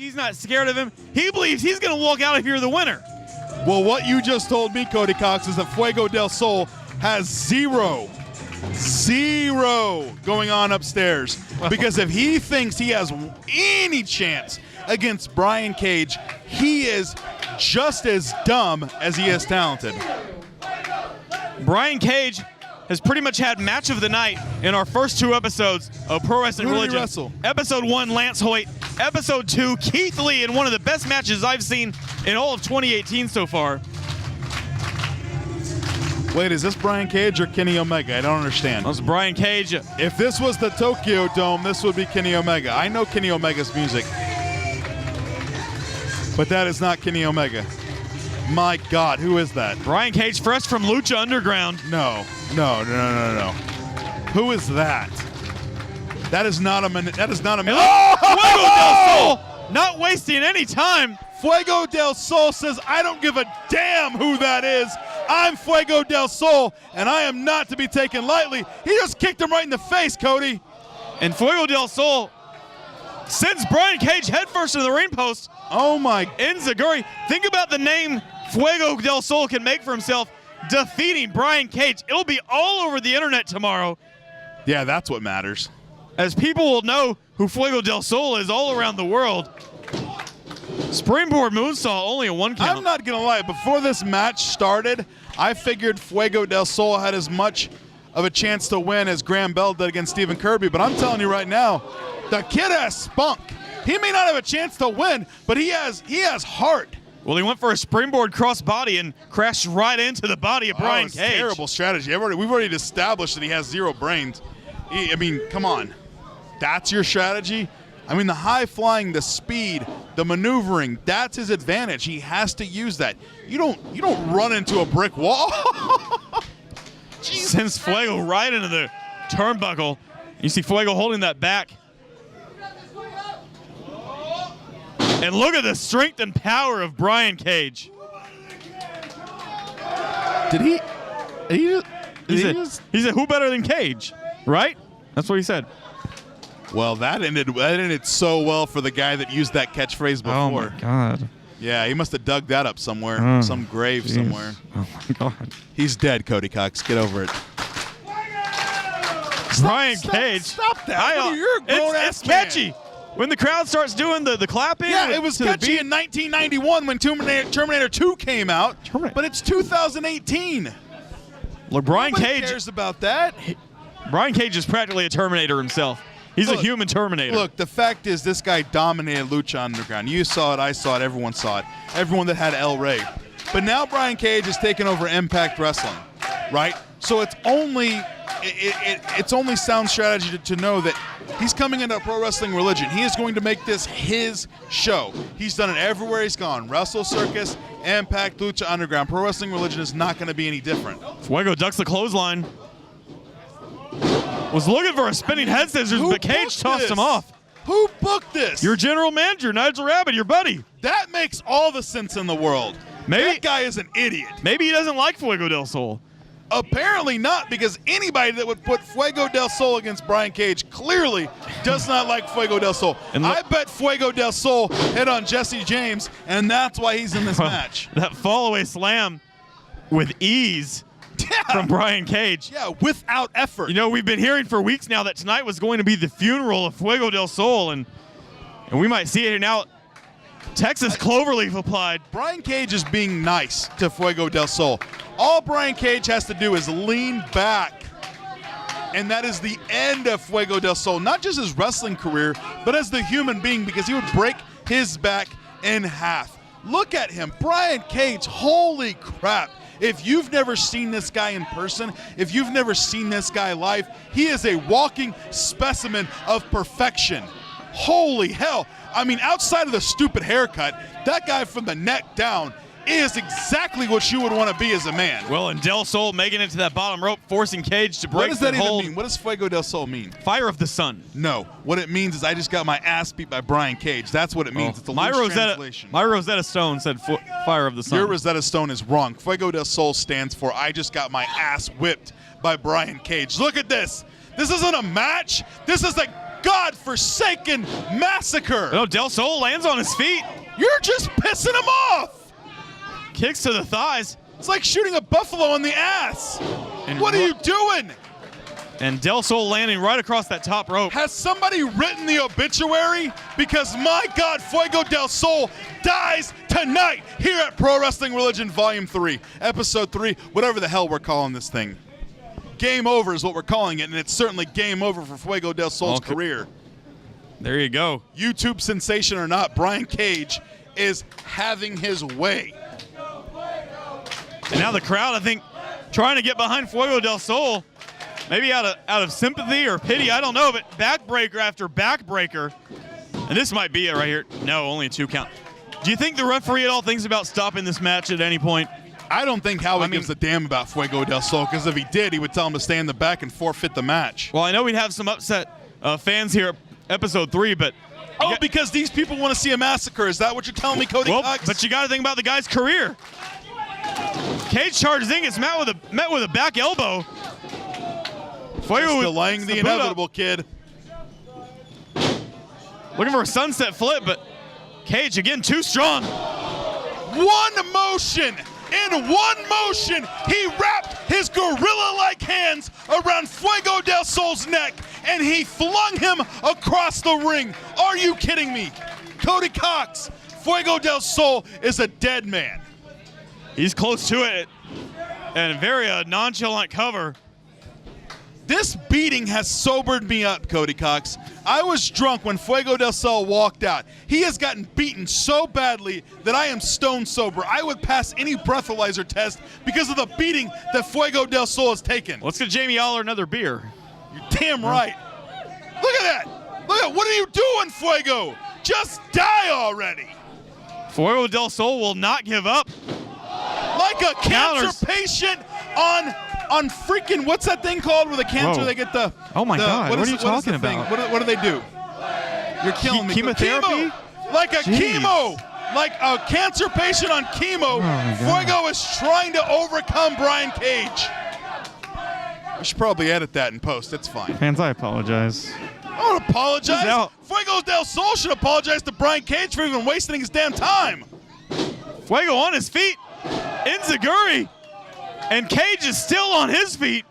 he's not scared of him. He believes he's going to walk out of here the winner. Well, what you just told me, Cody Cox, is that Fuego del Sol has zero going on upstairs. Because if he thinks he has any chance against Brian Cage, he is just as dumb as he is talented. Brian Cage has pretty much had match of the night in our first 2 episodes of Pro Wrestling Who did he Religion. wrestle? Episode 1, Lance Hoyt. Episode 2, Keith Lee, in one of the best matches I've seen in all of 2018 so far. Wait, is this Brian Cage or Kenny Omega? I don't understand. That's Brian Cage. If this was the Tokyo Dome, this would be Kenny Omega. I know Kenny Omega's music, but that is not Kenny Omega. My God, who is that? Brian Cage, fresh from Lucha Underground. No. Who is that? That is not a minute. That is not a minute. Fuego del Sol, not wasting any time. Fuego del Sol says, I don't give a damn who that is. I'm Fuego del Sol, and I am not to be taken lightly. He just kicked him right in the face, Cody. And Fuego del Sol sends Brian Cage headfirst to the ring post. Oh, my. Enziguri. Think about the name Fuego del Sol can make for himself defeating Brian Cage. It'll be all over the internet tomorrow. Yeah, that's what matters. As people will know who Fuego del Sol is all around the world. Springboard moonsault, only a 1 count. I'm not going to lie. Before this match started, I figured Fuego del Sol had as much of a chance to win as Graham Bell did against Stephen Kirby. But I'm telling you right now, the kid has spunk. He may not have a chance to win, but he has heart. Well, he went for a springboard crossbody and crashed right into the body of Brian Cage. Terrible strategy. We've already established that he has 0 brains. I mean, come on. That's your strategy? I mean, the high flying, the speed, the maneuvering, that's his advantage. He has to use that. You don't run into a brick wall. Sends Fuego right into the turnbuckle. You see Fuego holding that back. And look at the strength and power of Brian Cage. He said, who better than Cage? Right? That's what he said. Well, that ended so well for the guy that used that catchphrase before. Oh, my God. Yeah, he must have dug that up somewhere, some grave somewhere. Oh, my God. He's dead, Cody Cox. Get over it. Brian Cage. Stop that. You're a grown-ass It's catchy. When the crowd starts doing the clapping. Yeah, it was catchy in 1991 when Terminator 2 came out, but it's 2018. Look, Brian Nobody Cage cares about that. Brian Cage is practically a Terminator himself. He's a human Terminator. Look, the fact is this guy dominated Lucha Underground. You saw it, I saw it, everyone saw it. Everyone that had El Rey. But now Brian Cage has taken over Impact Wrestling, right? So it's only sound strategy to know that he's coming into Pro Wrestling Religion. He is going to make this his show. He's done it everywhere he's gone. Wrestle Circus, Impact, Lucha Underground. Pro Wrestling Religion is not going to be any different. Fuego ducks the clothesline. Was looking for a spinning head scissors, but Cage tossed him off. Who booked this? Your general manager, Nigel Rabbit, your buddy. That makes all the sense in the world. That guy is an idiot. Maybe he doesn't like Fuego del Sol. Apparently not, because anybody that would put Fuego del Sol against Brian Cage clearly does not like Fuego del Sol. I bet Fuego del Sol hit on Jesse James, and that's why he's in this match. That fallaway slam with ease from Brian Cage. Yeah, without effort. You know, we've been hearing for weeks now that tonight was going to be the funeral of Fuego del Sol, and we might see it here now. Texas Cloverleaf applied. Brian Cage is being nice to Fuego del Sol. All Brian Cage has to do is lean back, and that is the end of Fuego del Sol. Not just his wrestling career, but as the human being, because he would break his back in half. Look at him, Brian Cage, holy crap. If you've never seen this guy in person, if you've never seen this guy live, he is a walking specimen of perfection. Holy hell. I mean, outside of the stupid haircut, that guy from the neck down is exactly what you would want to be as a man. Well, and Del Sol making it to that bottom rope, forcing Cage to break. What does that even mean? What does Fuego del Sol mean? Fire of the Sun. No. What it means is I just got my ass beat by Brian Cage. That's what it means. It's a loose translation. My Rosetta Stone said Fire of the Sun. Your Rosetta Stone is wrong. Fuego del Sol stands for I just got my ass whipped by Brian Cage. Look at this. This isn't a match. This is a godforsaken massacre. No, Del Sol lands on his feet. You're just pissing him off. Kicks to the thighs. It's like shooting a buffalo in the ass. And what are you doing? And Del Sol landing right across that top rope. Has somebody written the obituary? Because my God, Fuego del Sol dies tonight here at Pro Wrestling Religion Volume 3, Episode 3, whatever the hell we're calling this thing. Game over is what we're calling it, and it's certainly game over for Fuego del Sol's career. There you go. YouTube sensation or not, Brian Cage is having his way. And now the crowd, I think, trying to get behind Fuego del Sol. Maybe out of sympathy or pity, I don't know, but backbreaker after backbreaker. And this might be it right here. No, only a 2 count. Do you think the referee at all thinks about stopping this match at any point? I don't think Howie gives a damn about Fuego del Sol, because if he did, he would tell him to stay in the back and forfeit the match. Well, I know we'd have some upset fans here at Episode 3, but... Oh, because these people want to see a massacre. Is that what you're telling me, Cody Cox? But you got to think about the guy's career. Cage charges in, gets met with a back elbow. Fuego delaying the inevitable, kid. Looking for a sunset flip, but Cage again too strong. One motion. In one motion, he wrapped his gorilla-like hands around Fuego del Sol's neck, and he flung him across the ring. Are you kidding me? Cody Cox, Fuego del Sol is a dead man. He's close to it, and a very nonchalant cover. This beating has sobered me up, Cody Cox. I was drunk when Fuego del Sol walked out. He has gotten beaten so badly that I am stone sober. I would pass any breathalyzer test because of the beating that Fuego del Sol has taken. Let's get Jamie Aller another beer. You're damn right. Look at that. Look at, what are you doing, Fuego? Just die already. Fuego del Sol will not give up. Like a cancer patient on freaking, what's that thing called where the cancer, they get the... Oh my God, what are you talking about? What do they do? You're killing me. Chemotherapy? Chemo. Like a chemo. Like a cancer patient on chemo. Fuego is trying to overcome Brian Cage. I should probably edit that in post. It's fine. Fans, I apologize. I don't apologize. Fuego del Sol should apologize to Brian Cage for even wasting his damn time. Fuego on his feet. Enziguri. And Cage is still on his feet.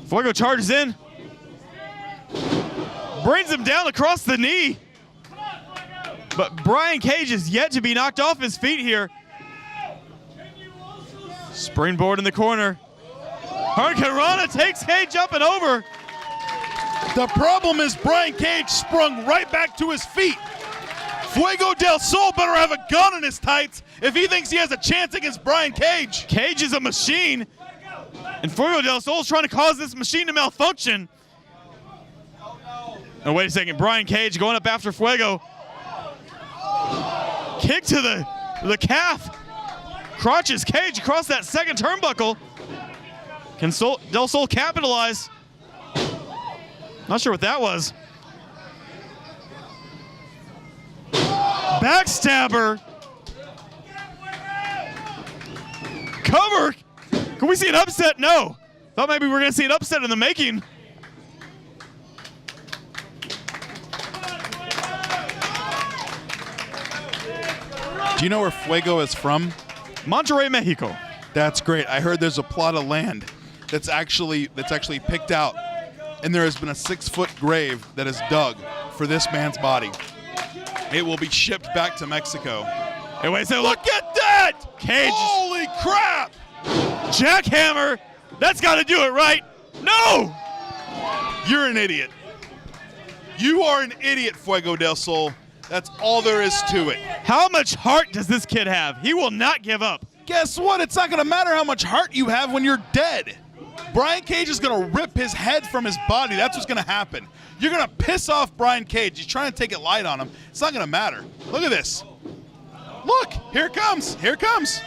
Fuego charges in. Brings him down across the knee. But Brian Cage is yet to be knocked off his feet here. Springboard in the corner. Hurricanrana takes Cage up and over. The problem is Brian Cage sprung right back to his feet. Fuego del Sol better have a gun in his tights if he thinks he has a chance against Brian Cage. Cage is a machine, and Fuego del Sol is trying to cause this machine to malfunction. Oh, wait a second. Brian Cage going up after Fuego. Kick to the calf. Crotches Cage across that second turnbuckle. Can del Sol capitalize? Not sure what that was. Backstabber. Cover. Can we see an upset? No. Thought maybe we were going to see an upset in the making. Do you know where Fuego is from? Monterrey, Mexico. That's great. I heard there's a plot of land that's actually picked out, and there has been a 6-foot grave that is dug for this man's body. It will be shipped back to Mexico. Hey, wait, so look at that! Cage. Holy crap! Jackhammer. That's got to do it, right? No! You're an idiot. You are an idiot, Fuego del Sol. That's all there is to it. How much heart does this kid have? He will not give up. Guess what? It's not going to matter how much heart you have when you're dead. Brian Cage is going to rip his head from his body. That's what's going to happen. You're going to piss off Brian Cage. He's trying to take it light on him. It's not going to matter. Look at this. Look, here it comes. Here it comes.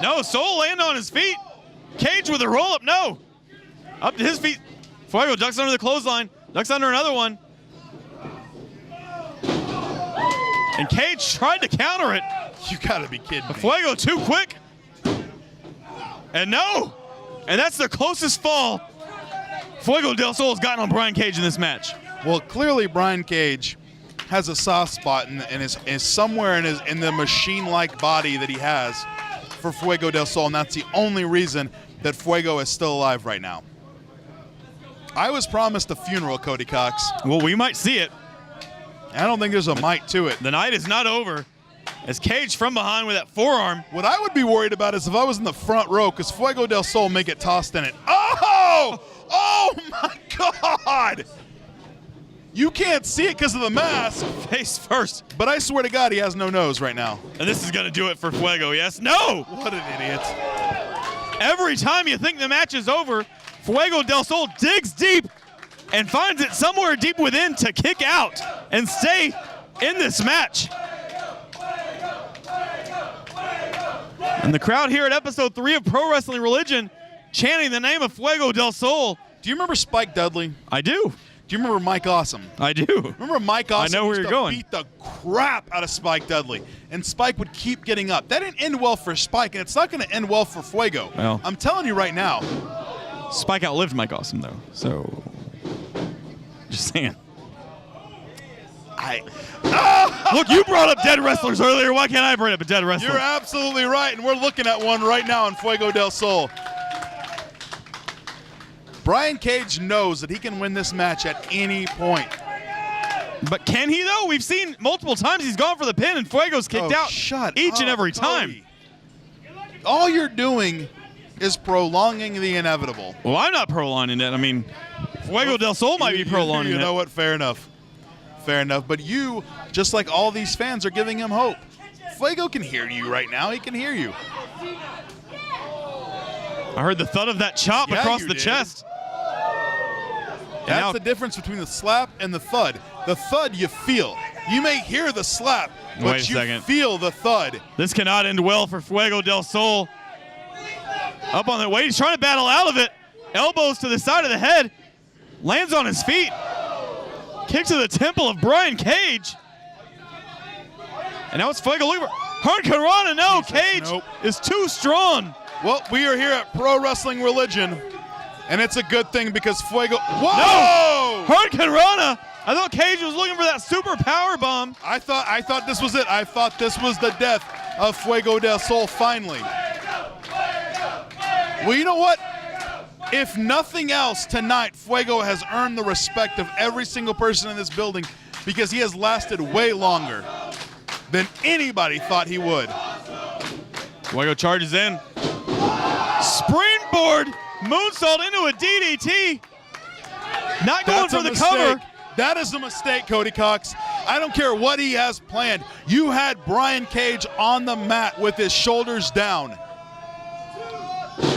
No, Sol land on his feet. Cage with a roll-up, no. Up to his feet. Fuego ducks under the clothesline. Ducks under another one. And Cage tried to counter it. You got to be kidding me. Fuego too quick. And no. And that's the closest fall Fuego del Sol has gotten on Brian Cage in this match. Well, clearly Brian Cage has a soft spot and is somewhere in the machine-like body that he has for Fuego del Sol, and that's the only reason that Fuego is still alive right now. I was promised a funeral, Cody Cox. Well, we might see it. I don't think there's a might to it. The night is not over as Cage from behind with that forearm. What I would be worried about is if I was in the front row, because Fuego del Sol may get tossed in it. Oh! Oh my God! You can't see it because of the mask. Face first. But I swear to God, he has no nose right now. And this is going to do it for Fuego, yes? No! What an idiot. Every time you think the match is over, Fuego del Sol digs deep and finds it somewhere deep within to kick out and stay in this match. And the crowd here at episode 3 of Pro Wrestling Religion chanting the name of Fuego del Sol. Do you remember Spike Dudley? I do. Do you remember Mike Awesome? I do. Remember Mike Awesome? I know where used you're to going. beat the crap out of Spike Dudley, and Spike would keep getting up. That didn't end well for Spike, and it's not going to end well for Fuego. Well, I'm telling you right now. Spike outlived Mike Awesome, though. So, just saying. Look, you brought up dead wrestlers earlier. Why can't I bring up a dead wrestler? You're absolutely right, and we're looking at one right now in Fuego del Sol. Brian Cage knows that he can win this match at any point. But can he, though? We've seen multiple times he's gone for the pin, and Fuego's kicked out each and every time. All you're doing is prolonging the inevitable. Well, I'm not prolonging it. I mean, Fuego del Sol might be prolonging it. You know what? Fair enough. Fair enough. But you, just like all these fans, are giving him hope. Fuego can hear you right now. He can hear you. I heard the thud of that chop across the chest. That's the difference between the slap and the thud. The thud you feel. You may hear the slap, but you feel the thud. This cannot end well for Fuego del Sol. Up on the way, he's trying to battle out of it. Elbows to the side of the head. Lands on his feet. Kick to the temple of Brian Cage. And now it's Fuego looking for Hurricanrana. No, Cage is too strong. Well, we are here at Pro Wrestling Religion, and it's a good thing because Fuego. Whoa! No! Hurricanrana. I thought Cage was looking for that super power bomb. I thought this was it. I thought this was the death of Fuego del Sol finally. Well, you know what? If nothing else, tonight, Fuego has earned the respect of every single person in this building because he has lasted way longer than anybody thought he would. Fuego charges in. Springboard moonsault into a DDT. Not going for the cover. That is a mistake, Cody Cox. I don't care what he has planned. You had Brian Cage on the mat with his shoulders down.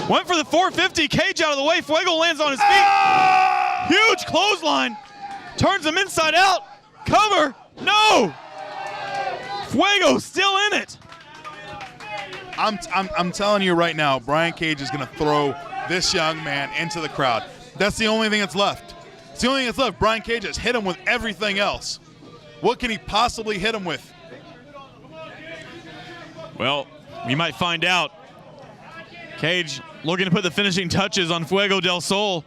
Went for the 450. Cage out of the way. Fuego lands on his feet. Huge clothesline. Turns him inside out. Cover. No. Fuego still in it. I'm telling you right now, Brian Cage is going to throw this young man into the crowd. That's the only thing that's left. It's the only thing that's left. Brian Cage has hit him with everything else. What can he possibly hit him with? Well, we might find out. Cage looking to put the finishing touches on Fuego del Sol.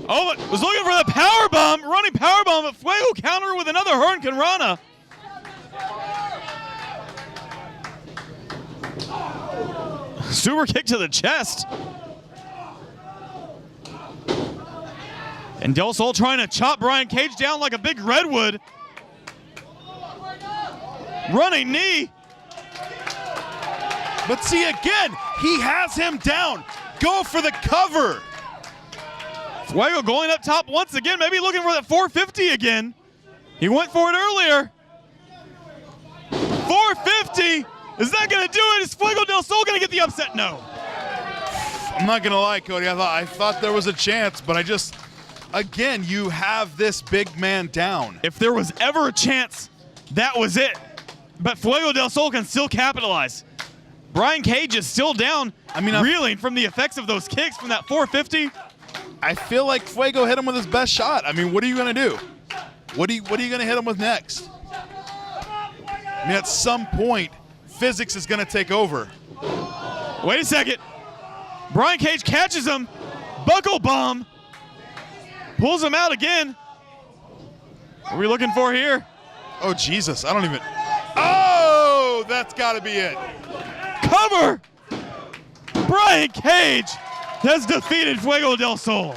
Oh, was looking for the power bomb, running power bomb, but Fuego counter with another Hurricanrana. Super kick to the chest. And Del Sol trying to chop Brian Cage down like a big redwood. Running knee. But see, again, he has him down. Go for the cover. Fuego going up top once again, maybe looking for that 450 again. He went for it earlier. 450. Is that going to do it? Is Fuego del Sol going to get the upset? No. I'm not going to lie, Cody. I thought there was a chance, but again, you have this big man down. If there was ever a chance, that was it. But Fuego del Sol can still capitalize. Brian Cage is still down, reeling from the effects of those kicks from that 450. I feel like Fuego hit him with his best shot. I mean, what are you going to do? What are you going to hit him with next? I mean, at some point, physics is going to take over. Wait a second. Brian Cage catches him, Buckle bomb. Pulls him out again. What are we looking for here? Oh, Jesus. I don't even. Oh, that's got to be it. Cover. Brian Cage has defeated Fuego del Sol.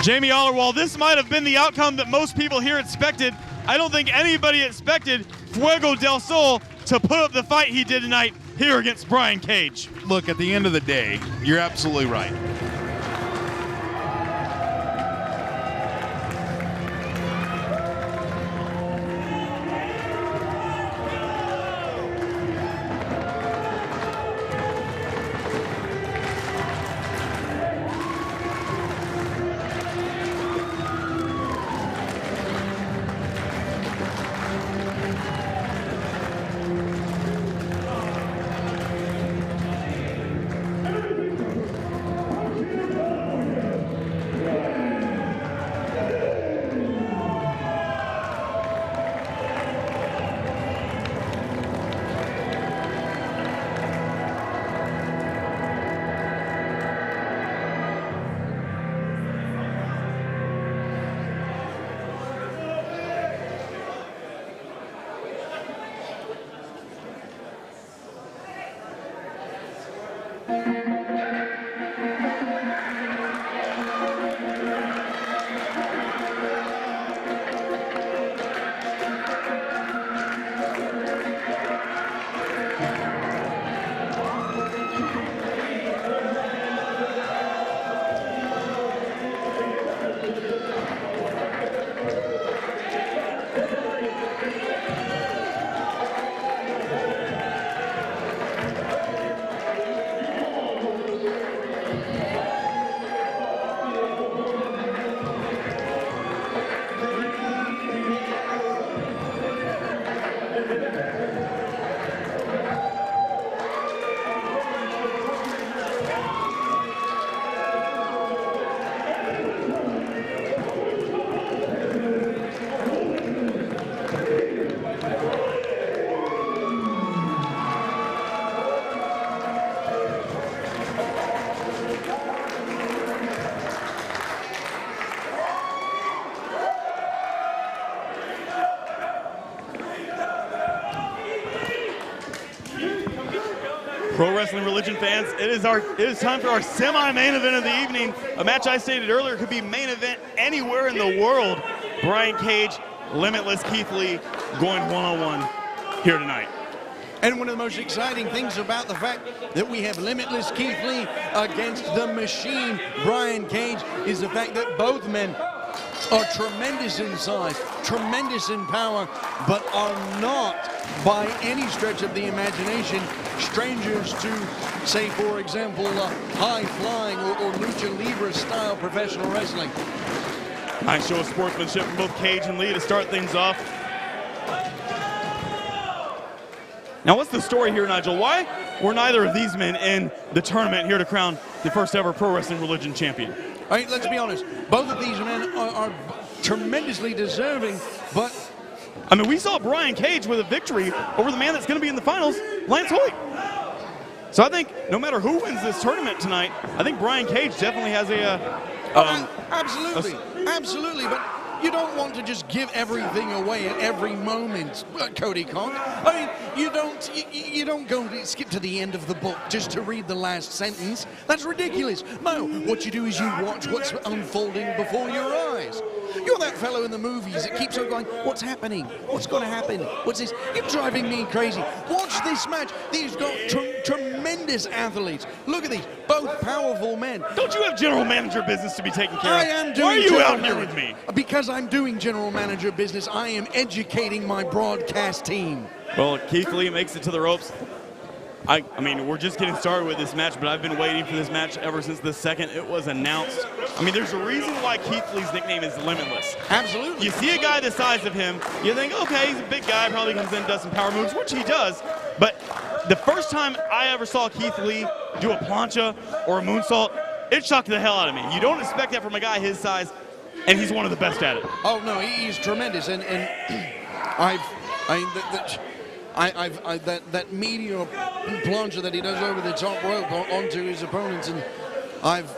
Jamie Aller, while this might have been the outcome that most people here expected, I don't think anybody expected Fuego del Sol to put up the fight he did tonight here against Brian Cage. Look, at the end of the day, you're absolutely right. Pro Wrestling Religion fans, it is time for our semi-main event of the evening. A match I stated earlier could be main event anywhere in the world. Brian Cage, Limitless Keith Lee going one-on-one here tonight. And one of the most exciting things about the fact that we have Limitless Keith Lee against the Machine, Brian Cage, is the fact that both men are tremendous in size, tremendous in power, but are not, by any stretch of the imagination, strangers to, say, for example, high-flying or lucha libre style professional wrestling. Nice show of sportsmanship from both Cage and Lee to start things off. Now, what's the story here, Nigel? Why were neither of these men in the tournament here to crown the first ever Pro Wrestling Religion champion? All right, let's be honest. Both of these men are tremendously deserving, but I mean, we saw Brian Cage with a victory over the man that's going to be in the finals, Lance Hoyt. So I think no matter who wins this tournament tonight, I think Brian Cage definitely has absolutely, but you don't want to just give everything away at every moment, Cody Conk. I mean, you don't go to skip to the end of the book just to read the last sentence. That's ridiculous. No, what you do is you watch what's unfolding before your eyes. You're that fellow in the movies that keeps on going, what's happening? What's going to happen? What's this? You're driving me crazy. Watch this match. These got tremendous athletes. Look at these, both powerful men. Don't you have general manager business to be taken care of? I am doing. Why are you out here with me? Because I'm doing general manager business. I am educating my broadcast team. Well, Keith Lee makes it to the ropes. I mean, we're just getting started with this match, but I've been waiting for this match ever since the second it was announced. I mean, there's a reason why Keith Lee's nickname is Limitless. Absolutely. You see a guy the size of him, you think, okay, he's a big guy, probably comes in and does some power moves, which he does. But the first time I ever saw Keith Lee do a plancha or a moonsault, it shocked the hell out of me. You don't expect that from a guy his size. and he's one of the best at it. Oh no, he's tremendous, and that medial plunger that he does over the top rope onto his opponents, and I've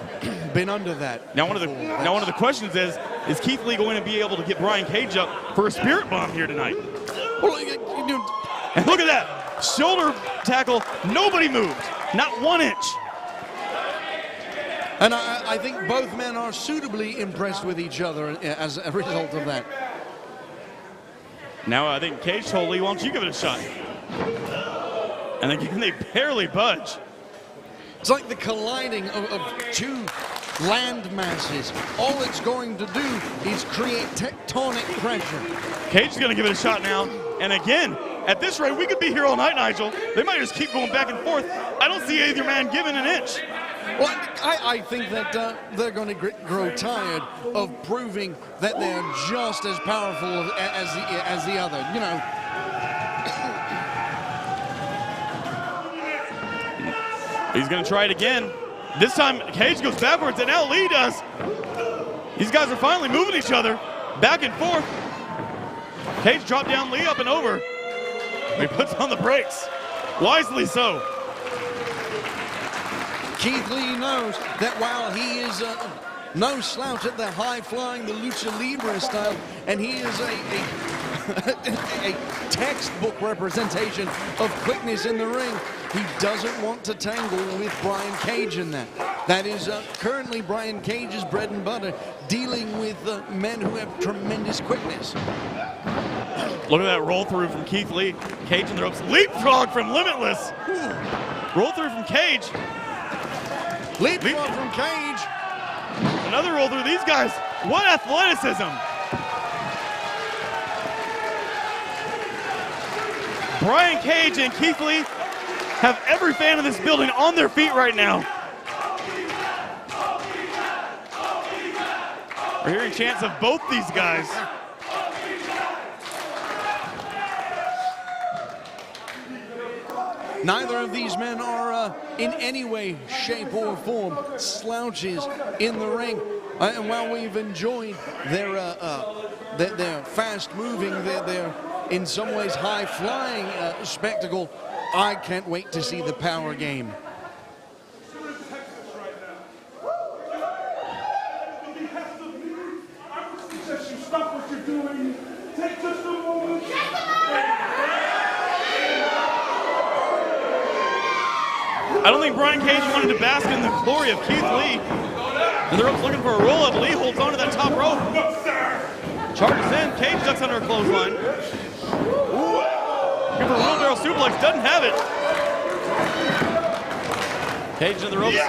been under that. Now one of the questions is Keith Lee going to be able to get Brian Cage up for a spirit bomb here tonight? Well, And look at that shoulder tackle. Nobody moved, not 1 inch. and I think both men are suitably impressed with each other as a result of that. Now I think Cage told Lee, why don't you give it a shot? And again, they barely budge. It's like the colliding of two land masses. All it's going to do is create tectonic pressure. Cage is going to give it a shot now. And again, at this rate, we could be here all night, Nigel. They might just keep going back and forth. I don't see either man giving an inch. Well, I think that they're going to grow tired of proving that they're just as powerful as the other. You know. He's going to try it again. This time, Cage goes backwards, and now Lee does. These guys are finally moving each other back and forth. Cage dropped down Lee up and over. He puts on the brakes. Wisely so. Keith Lee knows that while he is no slouch at the high-flying, the lucha libre style, and he is a textbook representation of quickness in the ring, he doesn't want to tangle with Brian Cage in that. That is currently Brian Cage's bread and butter, dealing with men who have tremendous quickness. Look at that roll through from Keith Lee. Cage in the ropes. Leapfrog from Limitless. Roll through from Cage. Leapfrog from Cage. Another roll through. These guys, what athleticism. Brian Cage and Keith Lee have every fan in this building on their feet right now. We're hearing chants of both these guys. Neither of these men are in any way, shape, or form slouches in the ring. And while we've enjoyed their fast-moving, their in some ways high-flying spectacle, I can't wait to see the power game. Stop what you're doing. Take just a moment. I don't think Brian Cage wanted to bask in the glory of Keith Lee. And the rope's looking for a roll-up. Lee holds onto that top rope. Charges in. Cage ducks under a clothesline. Looking for a wheelbarrow suplex. Doesn't have it. Cage in the ropes.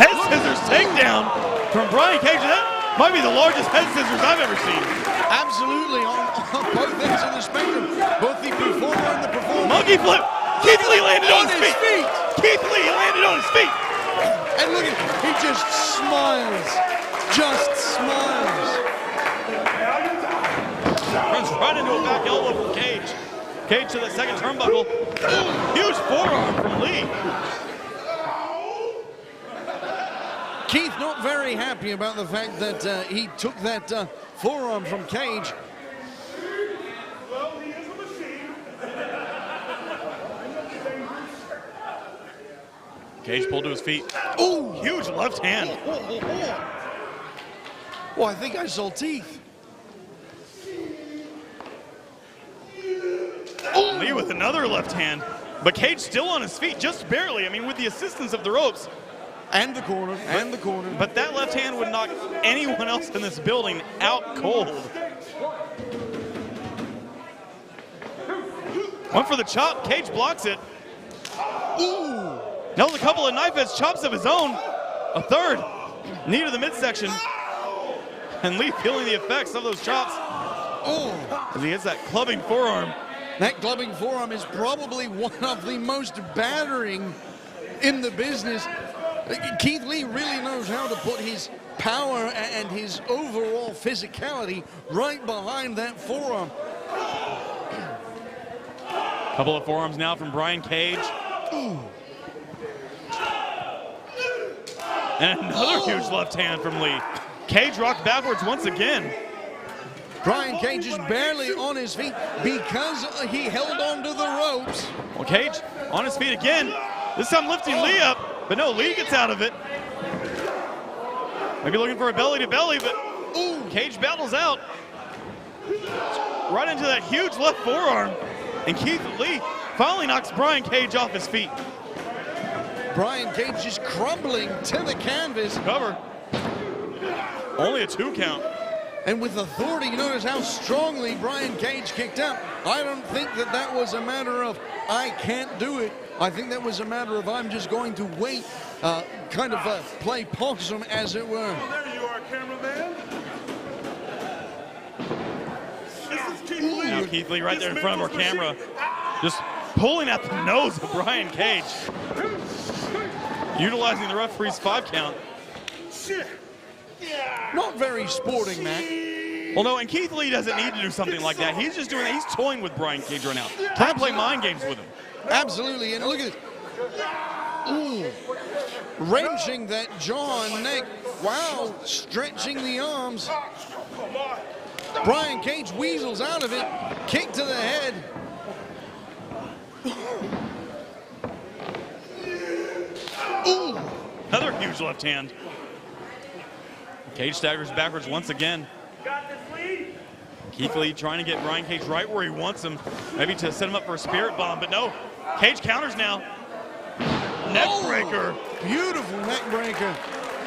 Head scissors takedown from Brian Cage. That might be the largest head scissors I've ever seen. Absolutely, on both ends of the spectrum. Both the performer and the performer. Monkey flip. Keith Lee landed on his feet. Keith Lee landed on his feet. And look at him, he just smiles. Just smiles. Runs right into a back elbow from Cage. Cage to the second turnbuckle. Huge forearm from Lee. Keith not very happy about the fact that he took that forearm from Cage. Well, he is a machine. Cage pulled to his feet. Oh, Huge left hand. Oh, I think I saw teeth. Lee with another left hand. But Cage still on his feet, just barely. I mean, with the assistance of the ropes. And the corner, and the corner. But that left hand would knock anyone else in this building out cold. Went for the chop. Cage blocks it. Ooh. Nails a couple of knife edge chops of his own. A third. Knee to the midsection. And Lee feeling the effects of those chops. Oh. As he hits that clubbing forearm. That clubbing forearm is probably one of the most battering in the business. Keith Lee really knows how to put his power and his overall physicality right behind that forearm. Couple of forearms now from Brian Cage. Ooh. And another huge left hand from Lee. Cage rocked backwards once again. Brian Cage is barely on his feet because he held on to the ropes. Well, Cage on his feet again. This time lifting Lee up, but no, Lee gets out of it. Maybe looking for a belly-to-belly, but ooh, Cage battles out. Right into that huge left forearm. And Keith Lee finally knocks Brian Cage off his feet. Brian Cage is crumbling to the canvas. Cover. Only a 2 count. And with authority, you notice how strongly Brian Cage kicked out. I don't think that that was a matter of, I can't do it. I think that was a matter of, I'm just going to wait, kind of play possum, as it were. Oh, there you are, cameraman. This is Keith Lee. Now Keith Lee right there in front of our camera, just pulling at the nose of Brian Cage. Utilizing the referee's 5 count. Not very sporting, Matt. Well, no, and Keith Lee doesn't need to do something like that. He's just doing that. He's toying with Brian Cage right now. Trying to play mind games with him. Absolutely, and look at this. Ooh. Wrenching that jaw and neck. Wow, stretching the arms. Brian Cage weasels out of it. Kick to the head. Ooh. Another huge left hand. Cage staggers backwards once again. Keith Lee trying to get Brian Cage right where he wants him, maybe to set him up for a spirit bomb, but no. Cage counters now. Neck breaker. Beautiful neck breaker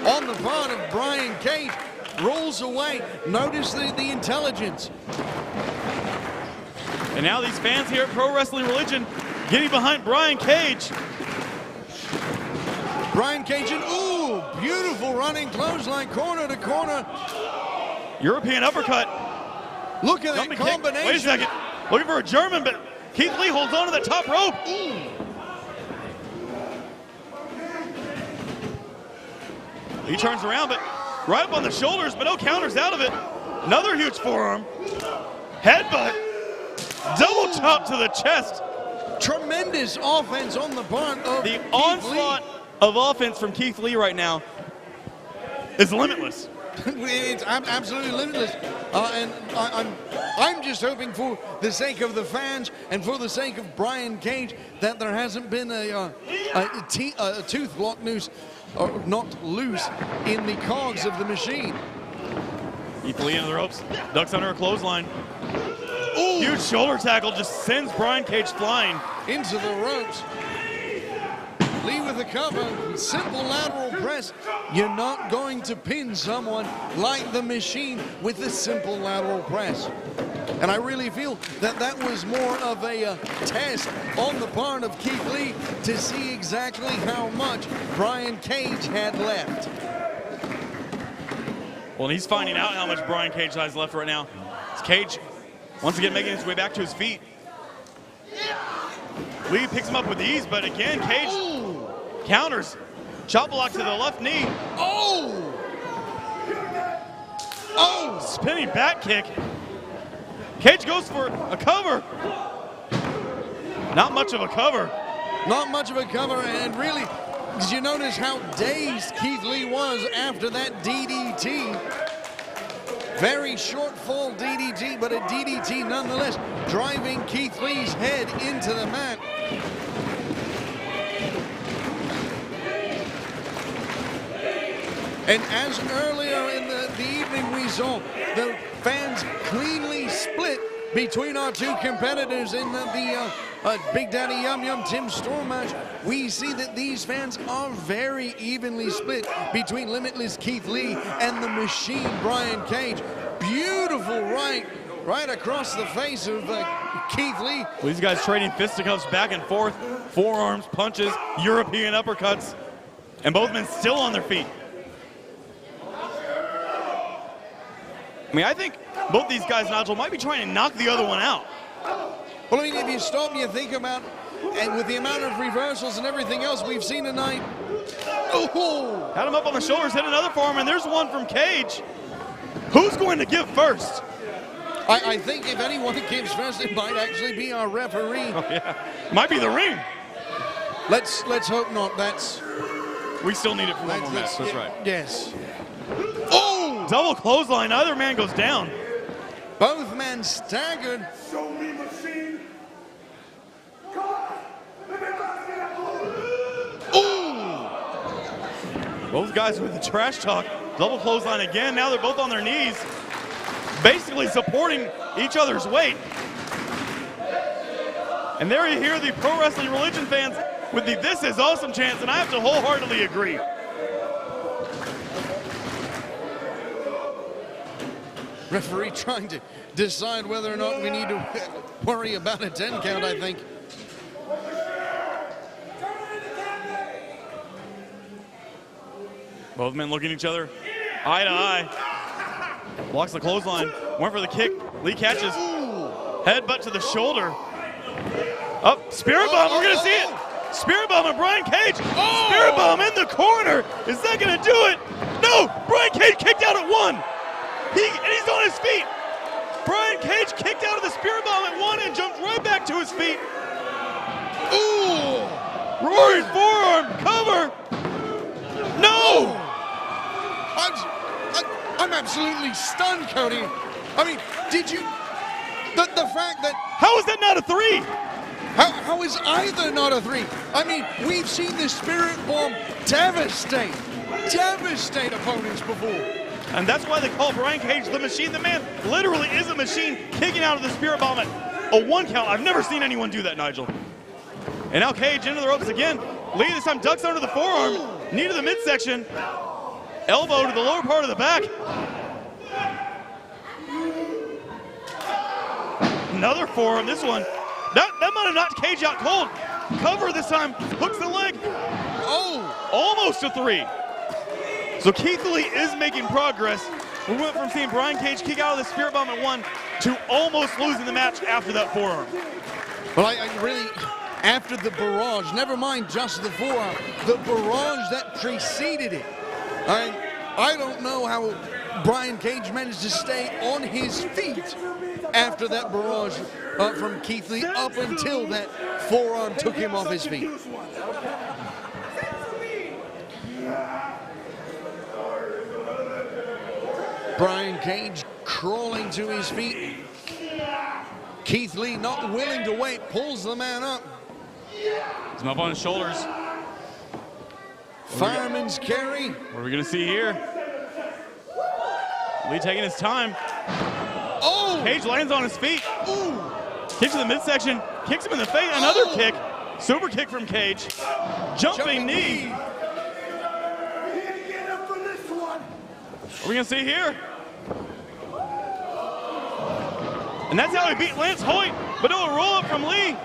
on the part of Brian Cage. Rolls away. Notice the intelligence. And now these fans here at Pro Wrestling Religion getting behind Brian Cage. Brian Cage, and ooh, beautiful running clothesline, corner to corner. European uppercut. Look at that Jumping kick. combination. Wait a second. Looking for a German, but Keith Lee holds on to the top rope. Ooh. He turns around, but right up on the shoulders, but no counters out of it. Another huge forearm. Headbutt. Double chop to the chest. Tremendous offense on the part of The Keith onslaught of offense from Keith Lee right now is limitless. It's absolutely limitless, and I'm just hoping, for the sake of the fans and for the sake of Brian Cage, that there hasn't been a tooth lock loose, or not loose, in the cogs of the machine. Keith Lee into the ropes, ducks under a clothesline. Ooh. Huge shoulder tackle just sends Brian Cage flying. Into the ropes. Lee with the cover, simple lateral press. You're not going to pin someone like the machine with a simple lateral press. And I really feel that that was more of a test on the part of Keith Lee to see exactly how much Brian Cage had left. Well, and he's finding out how much Brian Cage has left right now. It's Cage once again making his way back to his feet. Lee picks him up with ease, but again, Cage counters. Chop block to the left knee. Oh! Oh! Spinning back kick. Cage goes for a cover. Not much of a cover. Not much of a cover, and really, did you notice how dazed Keith Lee was after that DDT? Very short fall DDT, but a DDT nonetheless, driving Keith Lee's head into the mat. And as earlier in the evening we saw the fans cleanly split between our two competitors in the Big Daddy Yum Yum Tim Storm match, we see that these fans are very evenly split between Limitless Keith Lee and the Machine Brian Cage. Beautiful right across the face of Keith Lee. Well, these guys trading fisticuffs back and forth, forearms, punches, European uppercuts, and both men still on their feet. I mean, I think both these guys, Nigel, might be trying to knock the other one out. Well, I mean, if you stop and you think about, and with the amount of reversals and everything else we've seen tonight, oh! Had him up on the shoulders, hit another forearm, and there's one from Cage. Who's going to give first? I think if anyone gives first, it might actually be our referee. Oh, yeah. Might be the ring. Let's hope not. We still need it for one more match. That's right. Yes. Oh! double clothesline. Either man goes down. Both men staggered. Show me, machine. Come on. Let me back it up. Ooh! Both guys with the trash talk. Double clothesline again. Now they're both on their knees, basically supporting each other's weight. And there you hear the Pro Wrestling Religion fans with the "This is awesome" chants, and I have to wholeheartedly agree. Referee trying to decide whether or not we need to worry about a 10 count, I think. Both men looking at each other eye to eye. Blocks the clothesline. Went for the kick. Lee catches. Headbutt to the shoulder. Up, Spirit Bomb. We're going to see it. Spirit Bomb and Brian Cage. Spirit Bomb in the corner. Is that going to do it? No. Brian Cage kicked out at 1. And he's on his feet. Brian Cage kicked out of the Spirit Bomb at 1 and jumped right back to his feet. Ooh! Roaring forearm cover. No. I'm absolutely stunned, Cody. I mean, did you... The fact that... How is that not a 3? How is either not a 3? I mean, we've seen the Spirit Bomb devastate opponents before. And that's why they call Brian Cage the Machine. The man literally is a machine, kicking out of the Spirit Bomb at a 1 count. I've never seen anyone do that, Nigel. And now Cage into the ropes again. Lee this time ducks under the forearm, knee to the midsection, elbow to the lower part of the back. Another forearm, this one. That might have knocked Cage out cold. Cover this time, hooks the leg. Oh! Almost a 3. So Keith Lee is making progress. We went from seeing Brian Cage kick out of the Spirit Bomb at 1 to almost losing the match after that forearm. Well, I really, after the barrage, never mind just the forearm, the barrage that preceded it. I don't know how Brian Cage managed to stay on his feet after that barrage from Keith Lee up until that forearm took him off his feet. Brian Cage crawling to his feet. Keith Lee not willing to wait, pulls the man up. He's up on his shoulders. Fireman's carry. What are we gonna see here? Lee taking his time. Oh! Cage lands on his feet. Ooh! Kicks to the midsection, kicks him in the face. Another kick. Super kick from Cage. Jumping knee. What are we gonna see here? And that's how he beat Lance Hoyt, but no, a roll up from Lee.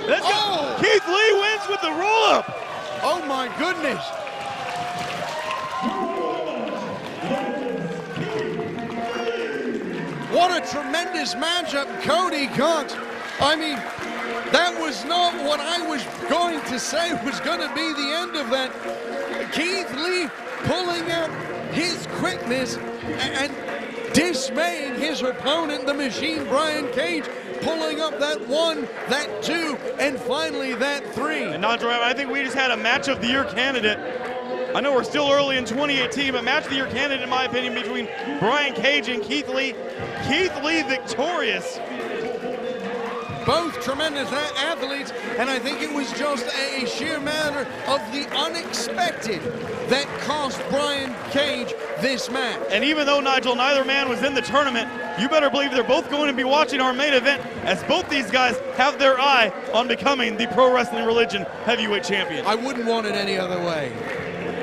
Let's go. Keith Lee wins with the roll up. Oh my goodness. What a tremendous matchup, Cody Cox. I mean, that was not what I was going to say was going to be the end of that. Keith Lee pulling out his quickness and dismaying his opponent, the Machine Brian Cage, pulling up that 1, that 2, and finally that 3. And Nigel, I think we just had a Match of the Year candidate. I know we're still early in 2018, but Match of the Year candidate, in my opinion, between Brian Cage and Keith Lee. Keith Lee victorious. Both tremendous athletes, and I think it was just a sheer matter of the unexpected that cost Brian Cage this match. And even though, Nigel, neither man was in the tournament, you better believe they're both going to be watching our main event, as both these guys have their eye on becoming the Pro Wrestling Religion heavyweight champion. I wouldn't want it any other way.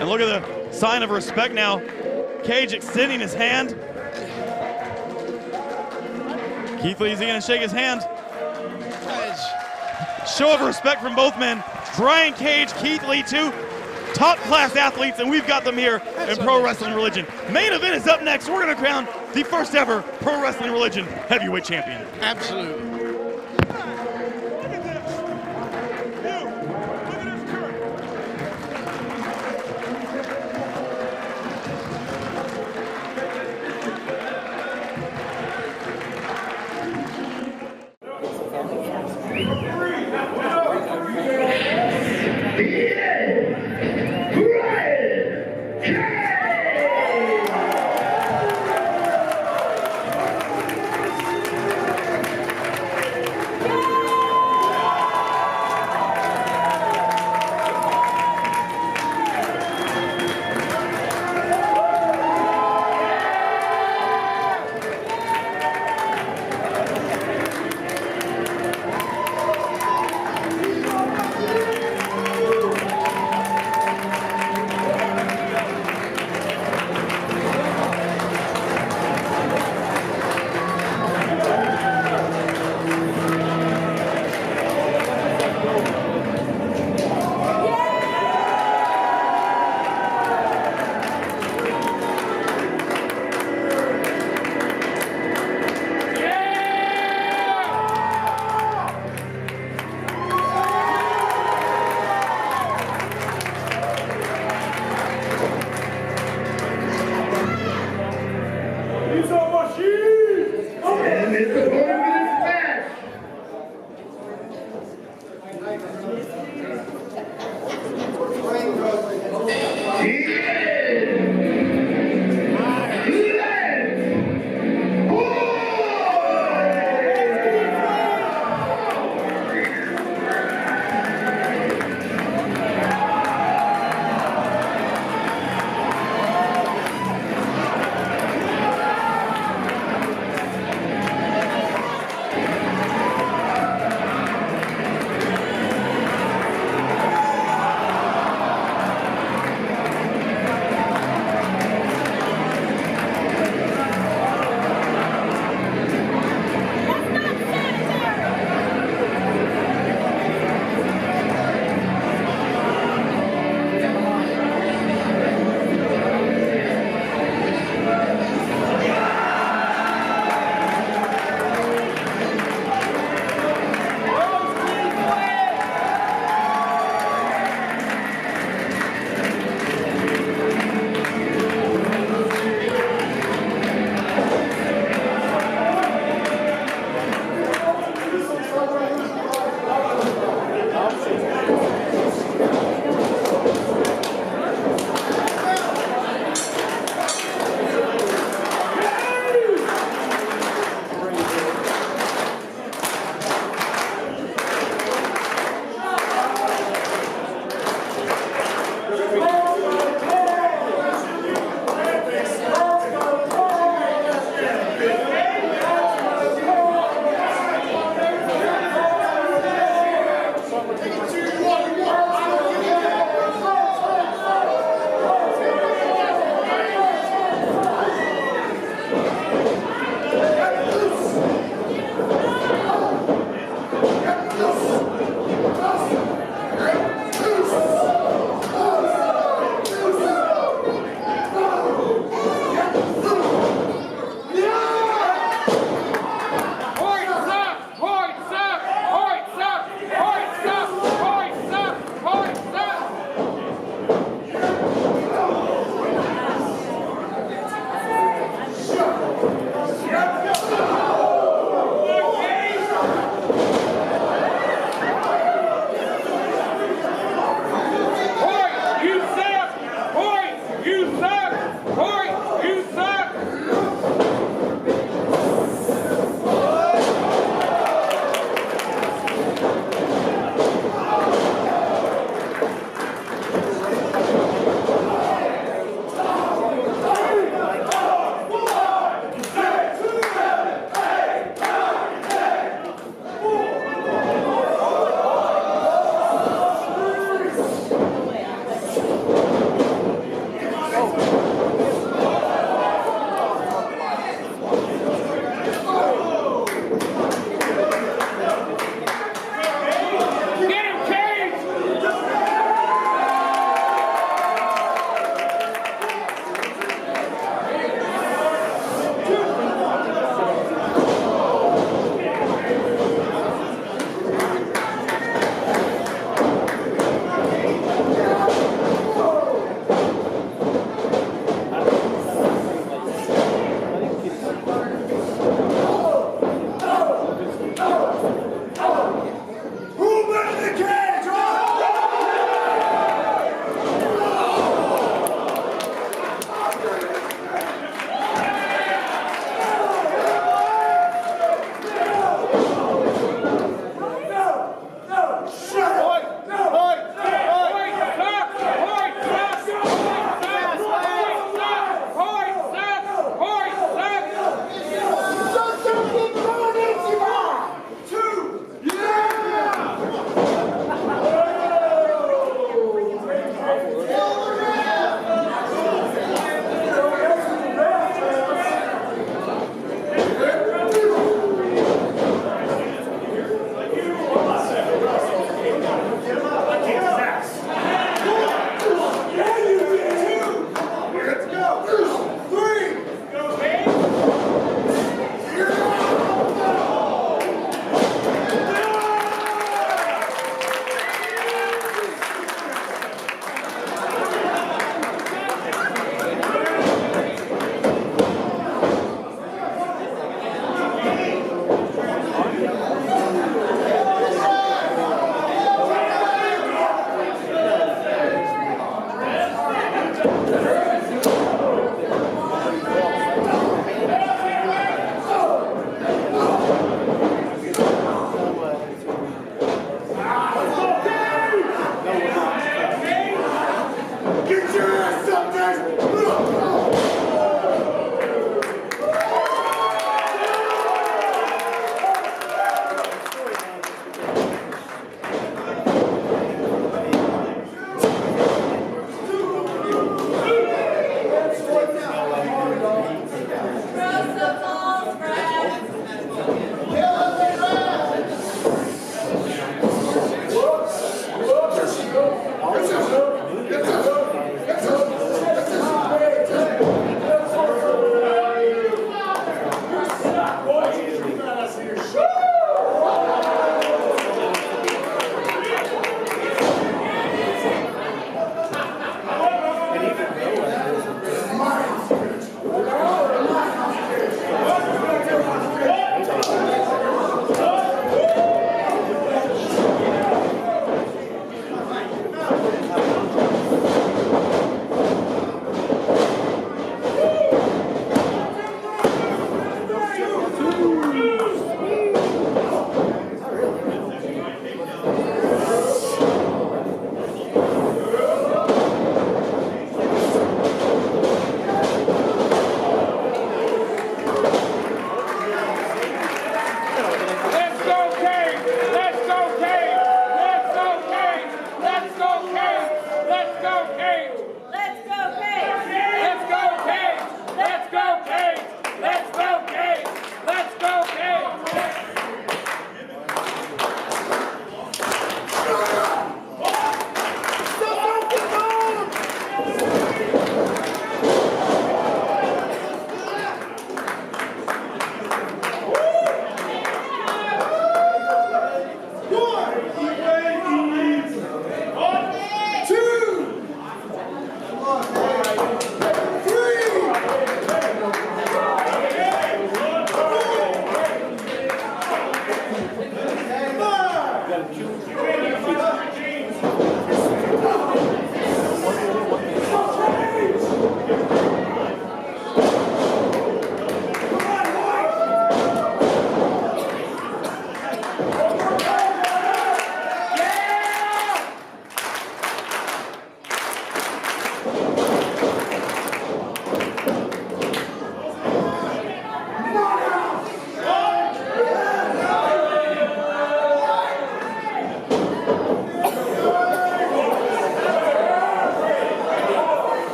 And look at the sign of respect now. Cage extending his hand. Keith Lee, is he going to shake his hand? Show of respect from both men. Brian Cage, Keith Lee, 2 top-class athletes, and we've got them here in Pro Wrestling Religion. Main event is up next. We're going to crown the first ever Pro Wrestling Religion heavyweight champion. Absolutely.